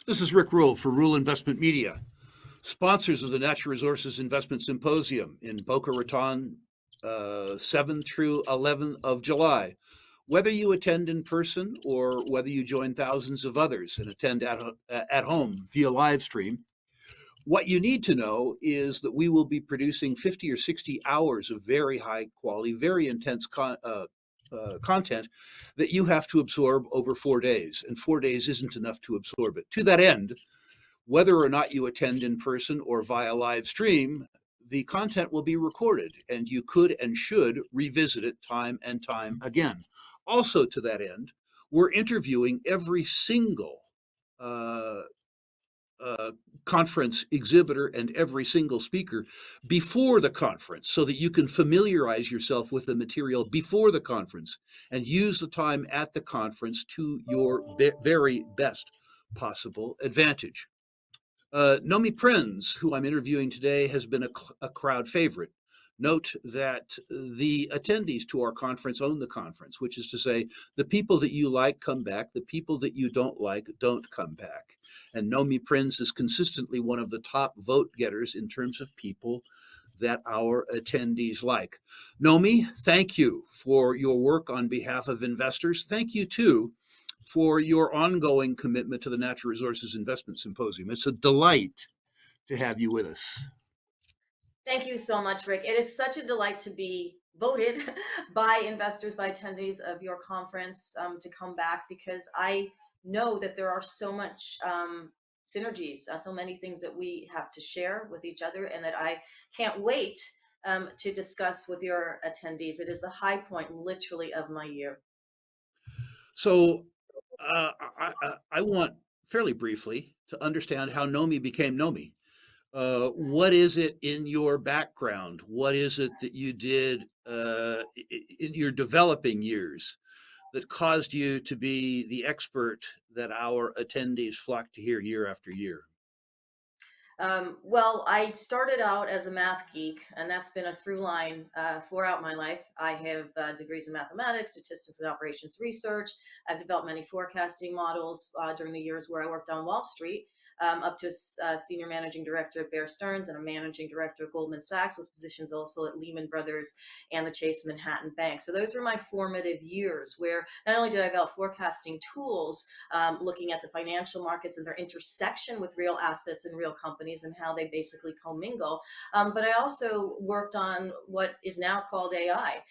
This is Rick Rule for Rule Investment Media, sponsors of the Natural Resources Investment Symposium in Boca Raton, 7 through 11 of July. Whether you attend in person or whether you join thousands of others and attend at home via live stream, what you need to know is that we will be producing 50 or 60 hours of very high quality, very intense content that you have to absorb over 4 days. And 4 days isn't enough to absorb it. To that end, whether or not you attend in person or via live stream, the content will be recorded and you could and should revisit it time and time again. Also, to that end, we're interviewing every single uh, conference exhibitor and every single speaker before the conference so that you can familiarize yourself with the material before the conference and use the time at the conference to your very best possible advantage. Nomi Prins, who I'm interviewing today, has been a crowd favorite. Note that the attendees to our conference own the conference, which is to say, the people that you like come back, the people that you don't like don't come back. And Nomi Prins is consistently one of the top vote getters in terms of people that our attendees like. Nomi, thank you for your work on behalf of investors. Thank you, too, for your ongoing commitment to the Natural Resources Investment Symposium. It's a delight to have you with us. Thank you so much, Rick. It is such a delight to be voted by investors, by attendees of your conference to come back, because I know that there are so much synergies, so many things that we have to share with each other, and that I can't wait to discuss with your attendees. It is the high point, literally, of my year. So I want fairly briefly to understand how Nomi became Nomi. What is it in your background? What is it that you did in your developing years that caused you to be the expert that our attendees flock to hear year after year? Well, I started out as a math geek, and that's been a through line throughout my life. I have degrees in mathematics, statistics, and operations research. I've developed many forecasting models during the years where I worked on Wall Street, up to senior managing director at Bear Stearns and a managing director at Goldman Sachs, with positions also at Lehman Brothers and the Chase Manhattan Bank. So those were my formative years, where not only did I develop forecasting tools, looking at the financial markets and their intersection with real assets and real companies and how they basically commingle. But I also worked on what is now called AI,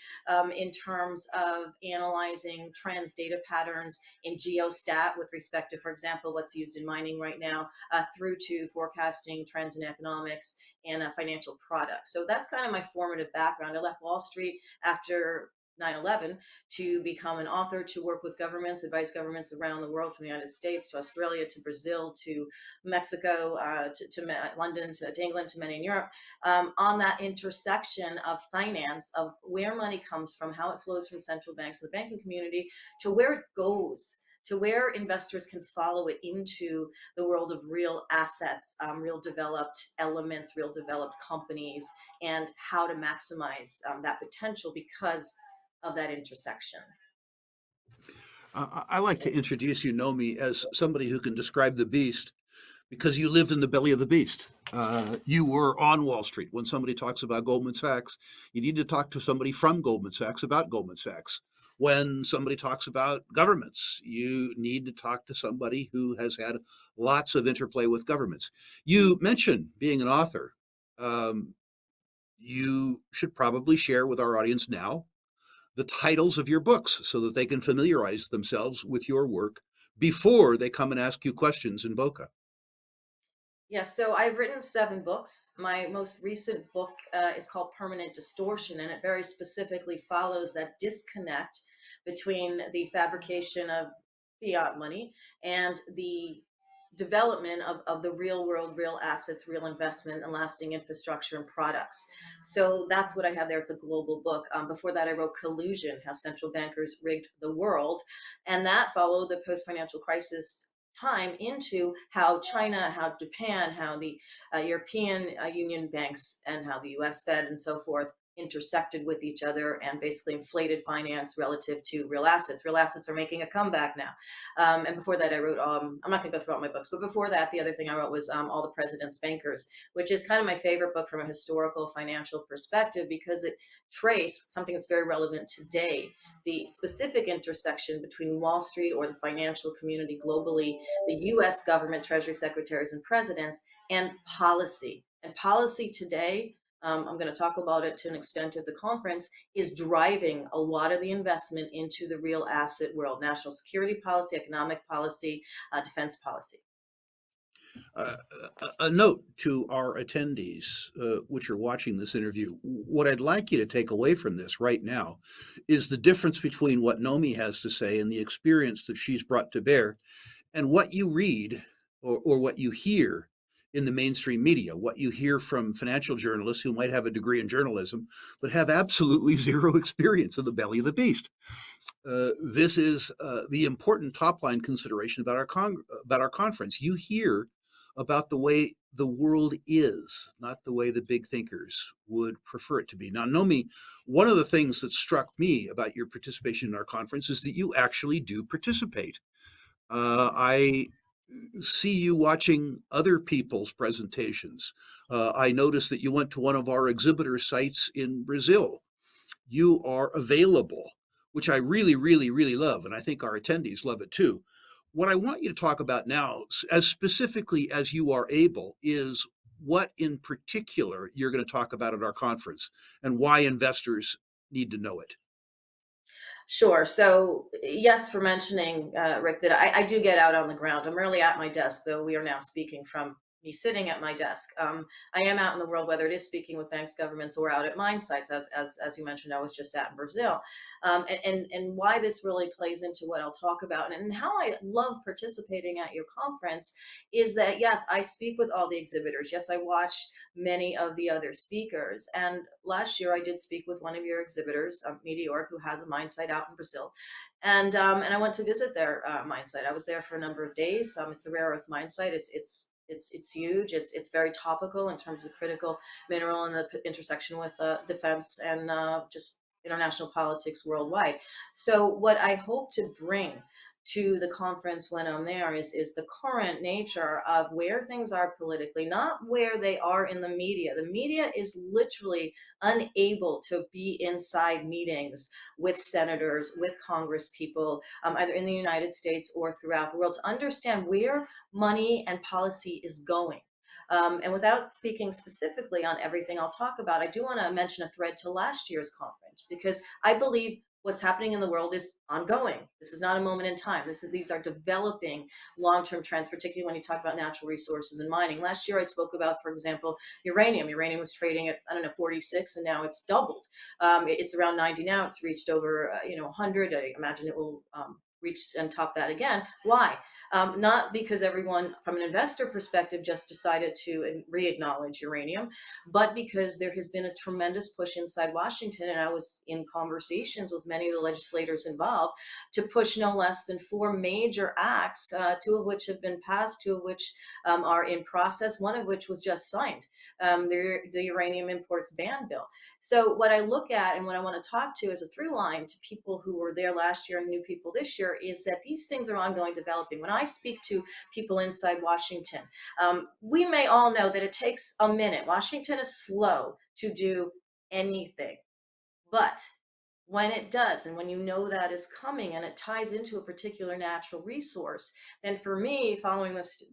in terms of analyzing trends, data patterns in geostat with respect to, for example, what's used in mining right now, through to forecasting trends in economics and financial products. So that's kind of my formative background. I left Wall Street after 9/11 to become an author, to work with governments, advise governments around the world, from the United States to Australia to Brazil to Mexico, to London to England to many in Europe, on that intersection of finance, of where money comes from, how it flows from central banks to the banking community, to where it goes, to where investors can follow it into the world of real assets, real developed elements, real developed companies, and how to maximize that potential because of that intersection. I like to introduce you, Nomi, as somebody who can describe the beast because you lived in the belly of the beast. You were on Wall Street. When somebody talks about Goldman Sachs, you need to talk to somebody from Goldman Sachs about Goldman Sachs. When somebody talks about governments, you need to talk to somebody who has had lots of interplay with governments. You mentioned being an author. Um, you should probably share with our audience now the titles of your books so that they can familiarize themselves with your work before they come and ask you questions in Boca. Yeah, so I've written 7 books. My most recent book is called Permanent Distortion, and it very specifically follows that disconnect between the fabrication of fiat money and the development of the real world, real assets, real investment, and lasting infrastructure and products. So that's what I have there. It's a global book. Before that, I wrote Collusion, How Central Bankers Rigged the World. And that followed the post financial crisis time into how China, how Japan, how the European Union banks, and how the US Fed and so forth intersected with each other and basically inflated finance relative to real assets. Real assets are making a comeback now. And before that, I wrote, I'm not going to go through all my books, but before that, the other thing I wrote was All the President's Bankers, which is kind of my favorite book from a historical financial perspective because it traced something that's very relevant today, the specific intersection between Wall Street or the financial community globally, the US government, Treasury secretaries, and presidents, and policy. And policy today, I'm going to talk about it to an extent at the conference, is driving a lot of the investment into the real asset world, national security policy, economic policy, defense policy. Uh, a note to our attendees, which are watching this interview, what I'd like you to take away from this right now is the difference between what Nomi has to say and the experience that she's brought to bear and what you read or what you hear in the mainstream media, what you hear from financial journalists who might have a degree in journalism, but have absolutely zero experience in the belly of the beast. This is the important top line consideration about about our conference. You hear about the way the world is, not the way the big thinkers would prefer it to be. Now, Nomi, one of the things that struck me about your participation in our conference is that you actually do participate. I see you watching other people's presentations. I noticed that you went to one of our exhibitor sites in Brazil. You are available, which I really, really, really love. And I think our attendees love it too. What I want you to talk about now, as specifically as you are able, is what in particular you're going to talk about at our conference and why investors need to know it. Sure. So, yes, for mentioning, Rick, that I do get out on the ground. I'm rarely at my desk, though we are now speaking from me sitting at my desk. I am out in the world, whether it is speaking with banks, governments, or out at mine sites, as you mentioned, I was just at in Brazil. And why this really plays into what I'll talk about and how I love participating at your conference is that, yes, I speak with all the exhibitors. Yes, I watch many of the other speakers. And last year, I did speak with one of your exhibitors, Meteor, who has a mine site out in Brazil, and I went to visit their mine site. I was there for a number of days. It's a rare earth mine site. It's huge. It's very topical in terms of critical mineral and the intersection with defense and just international politics worldwide. So what I hope to bring to the conference when I'm there is the current nature of where things are politically, not where they are in the media. The media is literally unable to be inside meetings with senators, with Congress people, either in the United States or throughout the world to understand where money and policy is going. And without speaking specifically on everything I'll talk about, I do want to mention a thread to last year's conference because I believe what's happening in the world is ongoing. This is not a moment in time. These are developing long-term trends, particularly when you talk about natural resources and mining. Last year I spoke about, for example, uranium. Uranium was trading at, I don't know, 46, and now it's doubled. It's around 90 now. It's reached over 100. I imagine it will reach and top that again. Why? Not because everyone, from an investor perspective, just decided to re-acknowledge uranium, but because there has been a tremendous push inside Washington, and I was in conversations with many of the legislators involved to push no less than four major acts, two of which have been passed, two of which are in process, one of which was just signed, the uranium imports ban bill. So what I look at and what I want to talk to as a through line to people who were there last year and new people this year is that these things are ongoing developing. When I speak to people inside Washington, we may all know that it takes a minute. Washington is slow to do anything, but when it does, and when you know that is coming and it ties into a particular natural resource, then for me, following this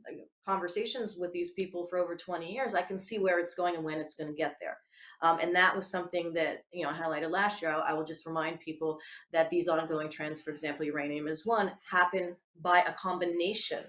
conversations with these people for over 20 years, I can see where it's going and when it's going to get there. And that was something that I highlighted last year. I will just remind people that these ongoing trends, for example, uranium is one, happen by a combination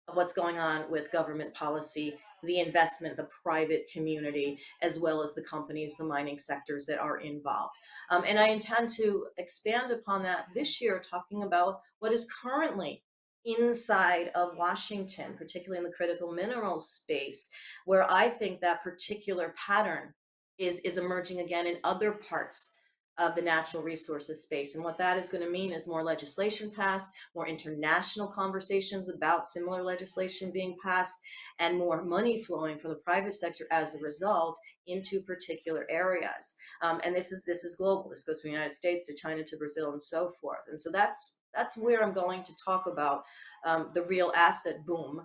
of what's going on with government policy, the investment, the private community, as well as the companies, the mining sectors that are involved. And I intend to expand upon that this year, talking about what is currently inside of Washington, particularly in the critical minerals space, where I think that particular pattern is emerging again in other parts of the natural resources space. And what that is going to mean is more legislation passed, more international conversations about similar legislation being passed, and more money flowing from the private sector as a result into particular areas. And this is global. This goes from the United States to China to Brazil and so forth. And so that's where I'm going to talk about the real asset boom,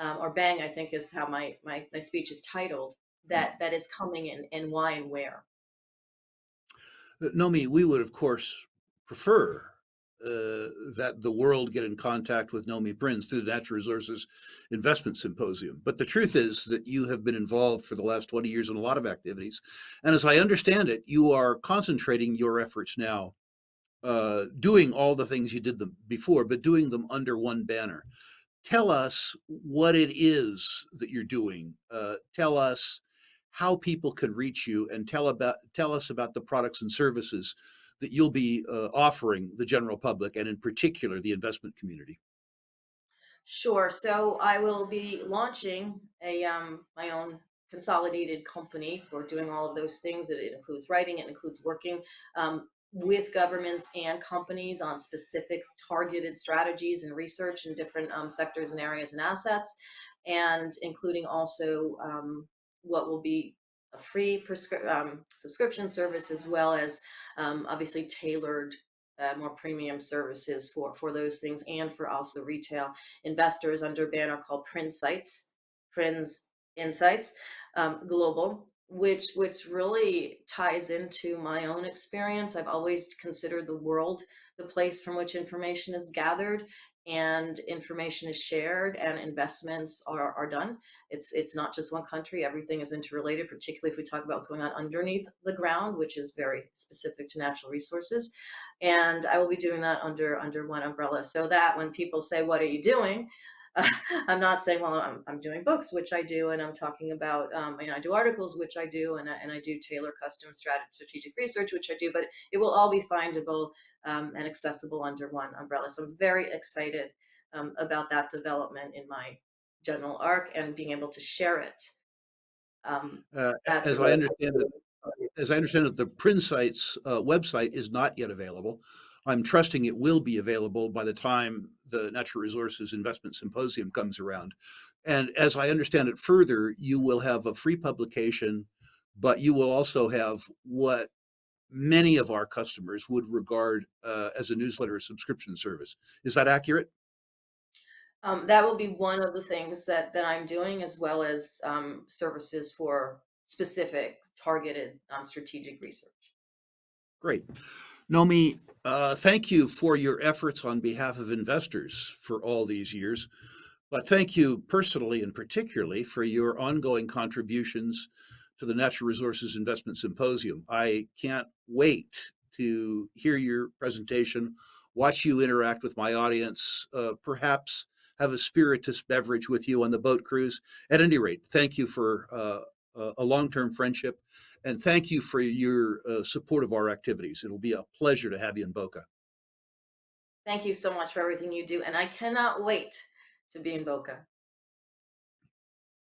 or bang, I think is how my speech is titled. That is coming in, and why and where. Nomi, we would, of course, prefer that the world get in contact with Nomi Prins through the Natural Resources Investment Symposium. But the truth is that you have been involved for the last 20 years in a lot of activities. And as I understand it, you are concentrating your efforts now, doing all the things you did them before, but doing them under one banner. Tell us what it is that you're doing. Tell us how people can reach you, and tell us about the products and services that you'll be offering the general public, and in particular the investment community. Sure. So I will be launching a my own consolidated company for doing all of those things. It includes writing, it includes working with governments and companies on specific targeted strategies and research in different sectors and areas and assets, and including also what will be a free subscription service, as well as obviously tailored more premium services for those things, and for also retail investors under a banner called Prins Insights Global, which really ties into my own experience. I've always considered the world the place from which information is gathered and information is shared and investments are done. It's not just one country. Everything is interrelated, particularly if we talk about what's going on underneath the ground, which is very specific to natural resources. And I will be doing that under one umbrella, so that when people say, "What are you doing?" I'm not saying, "Well, I'm doing books," which I do, and I'm talking about, I do articles, which I do, and I do tailor custom strategic research, which I do, but it will all be findable and accessible under one umbrella. So I'm very excited about that development in my general arc, and being able to share it um, Uh, at as I the. understand it, as I understand it, the PrInsights website is not yet available. I'm trusting it will be available by the time the Natural Resources Investment Symposium comes around. And as I understand it further, you will have a free publication, but you will also have what many of our customers would regard as a newsletter subscription service. Is that accurate? That will be one of the things that I'm doing, as well as services for specific targeted strategic research. Great. Nomi, thank you for your efforts on behalf of investors for all these years. But thank you personally and particularly for your ongoing contributions to the Natural Resources Investment Symposium. I can't wait to hear your presentation, watch you interact with my audience, perhaps have a spiritus beverage with you on the boat cruise. At any rate, thank you for a long term friendship, and thank you for your support of our activities. It'll be a pleasure to have you in Boca. Thank you so much for everything you do, and I cannot wait to be in Boca.